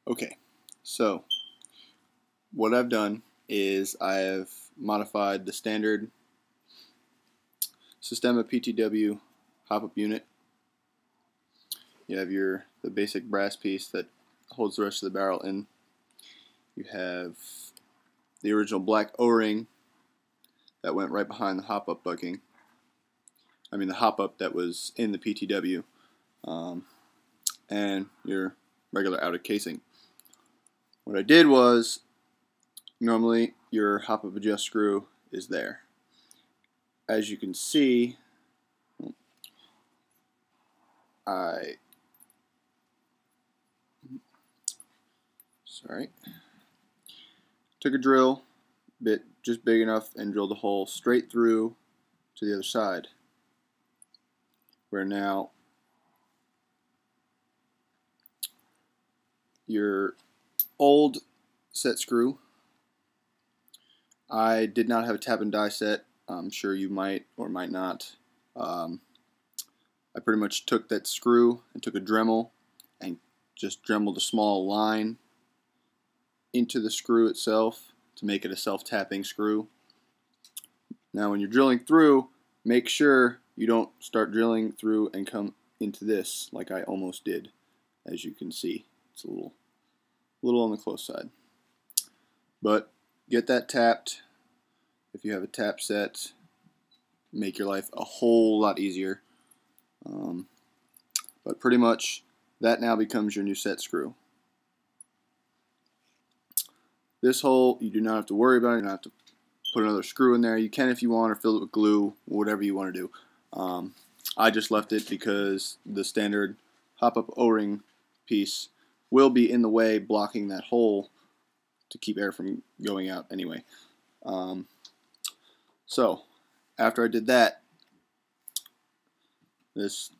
Okay, so what I've done is I have modified the standard Sistema PTW hop-up unit. You have the basic brass piece that holds the rest of the barrel in. You have the original black O-ring that went right behind the hop-up bucking. I mean the hop-up that was in the PTW, and your regular outer casing. What I did was, normally your hop-up adjust screw is there. As you can see, I took a drill bit just big enough and drilled a hole straight through to the other side, where now your old set screw, I did not have a tap and die set. I'm sure you might or might not. I pretty much took that screw and took a Dremel and just dremeled a small line into the screw itself to make it a self-tapping screw. Now when you're drilling through, make sure you don't start drilling through and come into this like I almost did. As you can see, it's a little on the close side. But get that tapped. If you have a tap set, make your life a whole lot easier. But pretty much that now becomes your new set screw. This hole you do not have to worry about. You don't have to put another screw in there. You can if you want, or fill it with glue, whatever you want to do. I just left it because the standard hop-up O-ring piece will be in the way, blocking that hole to keep air from going out anyway. So after I did that, that's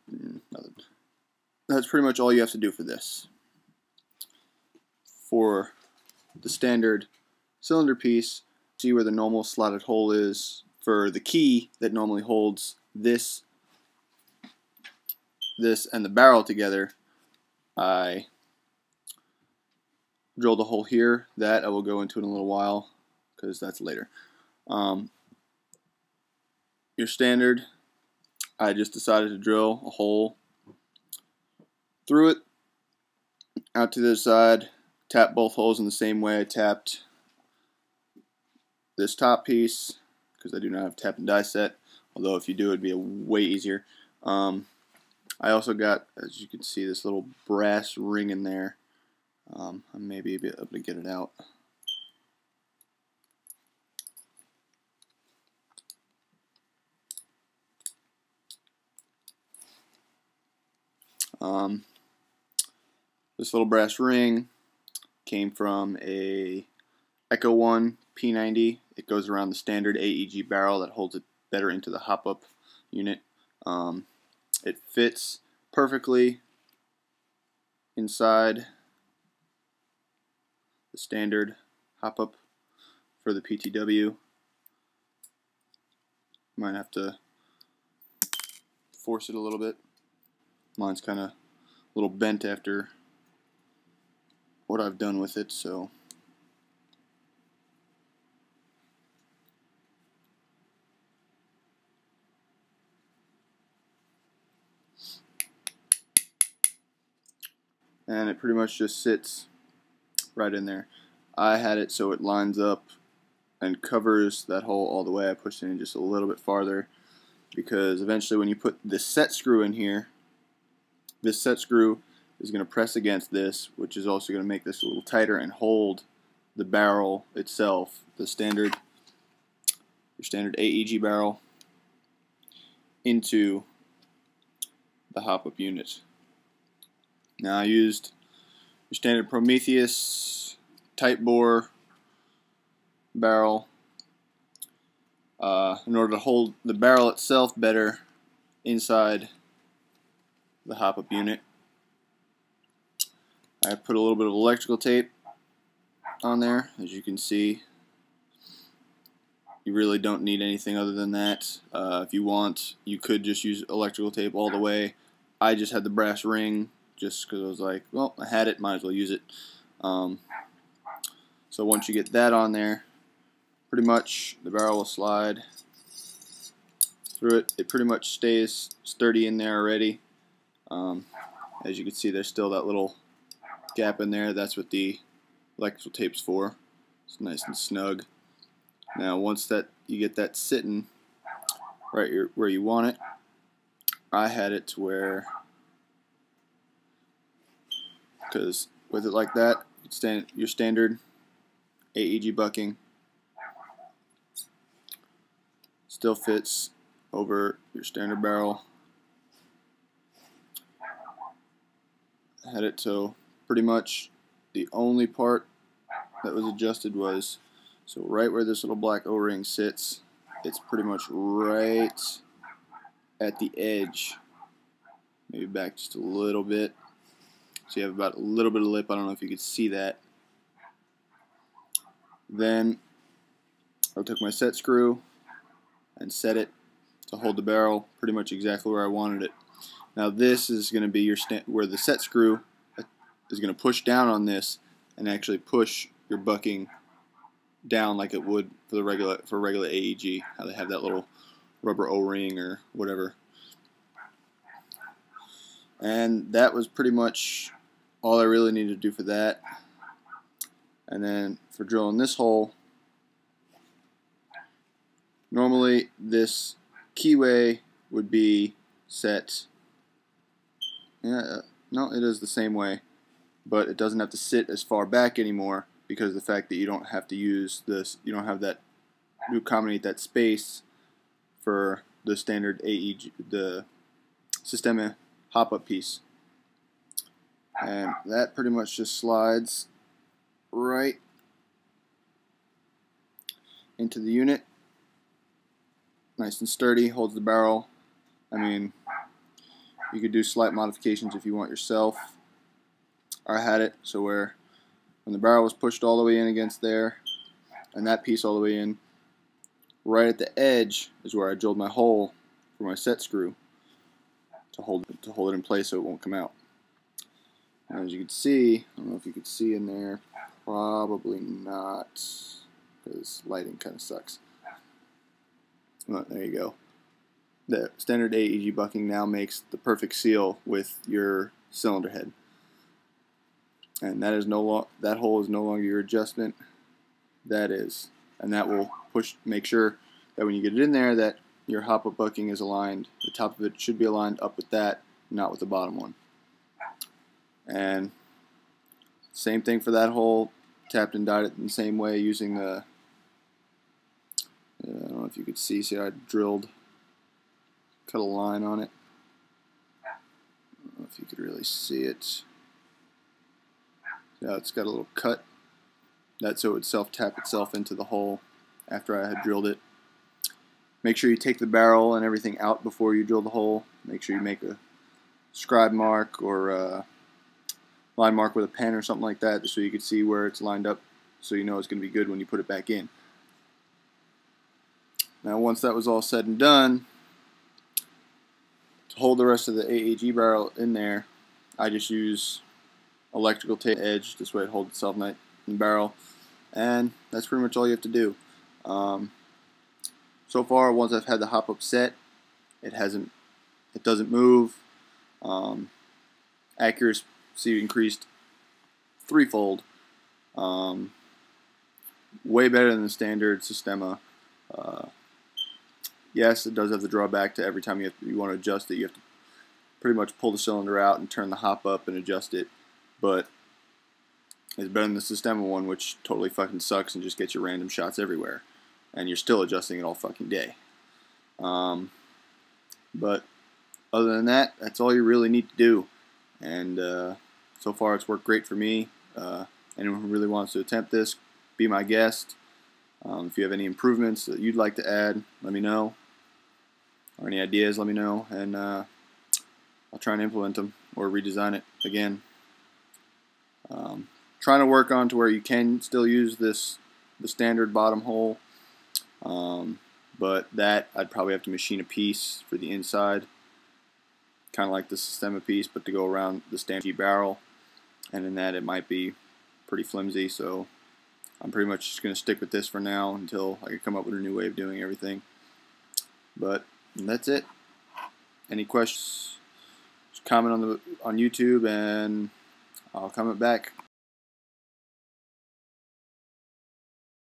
pretty much all you have to do for this. For the standard cylinder piece, see where the normal slotted hole is for the key that normally holds this and the barrel together. I drilled a hole here. That I will go into in a little while because that's later. Your standard, I just decided to drill a hole through it, out to the side, tap both holes in the same way I tapped this top piece, because I do not have tap and die set, although if you do, it would be way easier. I also got, as you can see, this little brass ring in there. I may be able to get it out. This little brass ring came from a Echo One P90. It goes around the standard AEG barrel that holds it better into the hop-up unit. It fits perfectly inside the standard hop-up for the PTW. Might have to force it a little bit. Mine's kind of a little bent after what I've done with it, so and it pretty much just sits right in there. I had it so it lines up and covers that hole all the way. I pushed it in just a little bit farther because eventually when you put this set screw in here, this set screw is going to press against this, which is also going to make this a little tighter and hold the barrel itself, your standard AEG barrel, into the hop-up unit. Now I used your standard Prometheus tight bore barrel in order to hold the barrel itself better inside the hop-up unit. I put a little bit of electrical tape on there. As you can see, you really don't need anything other than that. If you want, you could just use electrical tape all the way. I just had the brass ring just because I was like, well, I had it, might as well use it. So once you get that on there, pretty much the barrel will slide through it. It pretty much stays sturdy in there already. As you can see, there's still that little gap in there. That's what the electrical tape's for. It's nice and snug. Now once that you get that sitting right where you want it, I had it to where, because with it like that, your standard AEG bucking still fits over your standard barrel. I had it so pretty much the only part that was adjusted was, so right where this little black O-ring sits, it's pretty much right at the edge, maybe back just a little bit, so you have about a little bit of lip. I don't know if you could see that. Then I took my set screw and set it to hold the barrel pretty much exactly where I wanted it. Now this is going to be your where the set screw is going to push down on this and actually push your bucking down like it would for regular AEG, how they have that little rubber O-ring or whatever. And that was pretty much all I really needed to do for that. And then for drilling this hole, normally this keyway would be set, no, it is the same way, but it doesn't have to sit as far back anymore because of the fact that you don't have to use this, you don't have that, you accommodate that space for the standard AEG, the Systema hop-up piece. And that pretty much just slides right into the unit, nice and sturdy, holds the barrel. I mean, you could do slight modifications if you want yourself. I had it so where when the barrel was pushed all the way in against there, and that piece all the way in, right at the edge is where I drilled my hole for my set screw to hold it in place so it won't come out. And as you can see, I don't know if you could see in there, probably not, because lighting kind of sucks. Well, there you go. The standard AEG bucking now makes the perfect seal with your cylinder head, and that is that hole is no longer your adjustment. That is, and that will make sure that when you get it in there, that your hop-up bucking is aligned. The top of it should be aligned up with that, not with the bottom one. And same thing for that hole. Tapped and dyed it in the same way using the, I don't know if you could see I drilled, cut a line on it. I don't know if you could really see it. Yeah, it's got a little cut. That's so it would self-tap itself into the hole after I had drilled it. Make sure you take the barrel and everything out before you drill the hole. Make sure you make a scribe mark or a line mark with a pen or something like that, so you can see where it's lined up, so you know it's going to be good when you put it back in. Now once that was all said and done, to hold the rest of the AEG barrel in there, I just use electrical tape edge, this way it holds itself in the barrel, and that's pretty much all you have to do. So far, once I've had the hop-up set, it doesn't move. Accuracy increased threefold. Way better than the standard Systema. Yes, it does have the drawback to every time you want to adjust it, you have to pretty much pull the cylinder out and turn the hop up and adjust it. But it's better than the Systema one, which totally fucking sucks and just gets you random shots everywhere, and you're still adjusting it all fucking day. But other than that, that's all you really need to do. And so far, it's worked great for me. Anyone who really wants to attempt this, be my guest. If you have any improvements that you'd like to add, let me know. Or any ideas, let me know. And I'll try and implement them or redesign it again. Trying to work on to where you can still use the standard bottom hole. But that, I'd probably have to machine a piece for the inside. Kind of like the Systema piece, but to go around the standard barrel. And in that, it might be pretty flimsy, so I'm pretty much just going to stick with this for now until I can come up with a new way of doing everything. But that's it. Any questions? Just comment on YouTube and I'll comment back.